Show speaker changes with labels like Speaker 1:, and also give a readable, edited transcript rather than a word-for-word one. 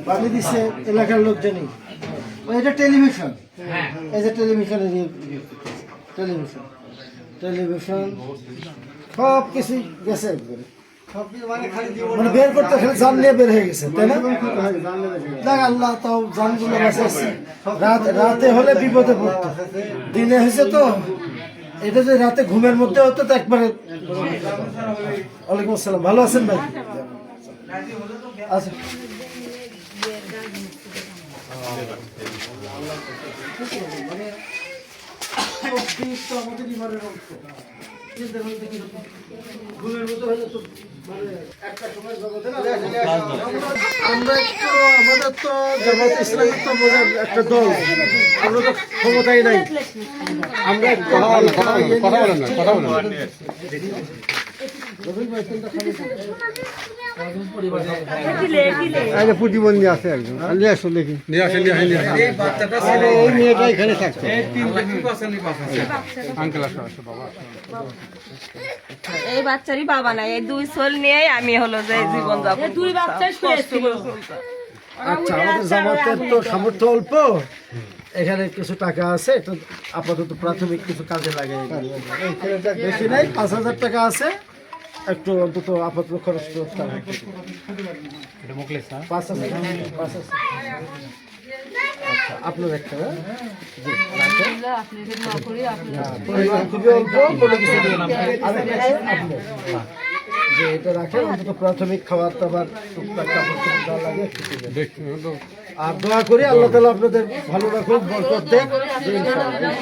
Speaker 1: বানিয়ে দিচ্ছে এলাকার লোকজনই। এটা টেলিভিশন, এই যে টেলিভিশনের টেলিভিশন টেলিভিশন সব কিছুই গেছে একবারে, মানে বের করতে খালি জান নিয়ে বের হয়ে গেছে, তাই না? দেখ আল্লাহ তাও জানগুলো বাঁচাচ্ছে। রাতে হলে বিপদে পড়তো, দিনে হয়েছে তো। এটা যে রাতে ঘুমের মধ্যে হতো তো একবারে। ওয়ালাইকুম আসসালাম, ভালো আছেন ভাই? আচ্ছা আমরা একটু, আমাদের তো জামাত ইসলামের তো বোঝার একটা দল, আমরা তো ক্ষমতাই নাই। আমরা প্রতিবন্ধী আছে একজন, নিয়ে আসো দেখি। ওই মেয়েটা এখানে থাকতো।
Speaker 2: এই বাচ্চারই বাবা নাই, এই দুই সোল নিয়ে আমি হলো যে জীবন যাপন। দুই বাচ্চা
Speaker 1: আচ্ছা, আমাদের জামাতের তো সামর্থ্য অল্প, এখানে কিছু টাকা আছে, একটু আপাতত প্রাথমিক কিছু কাজে লাগে। বেশি নাই, 5,000 টাকা আছে, একটু অন্তত আপাতত খরচ করতে হবে। 5,000। আচ্ছা, আপনার একটা খুবই অল্প, কোনো কিছু যে এটা রাখেন, অন্তত প্রাথমিক খাবার দাবার টুকটাক কাপড় দেওয়া লাগে। আর দোয়া করি আল্লাহ তাআলা আপনাদের ভালো রাখুন, বরকত দেন ইনশাআল্লাহ।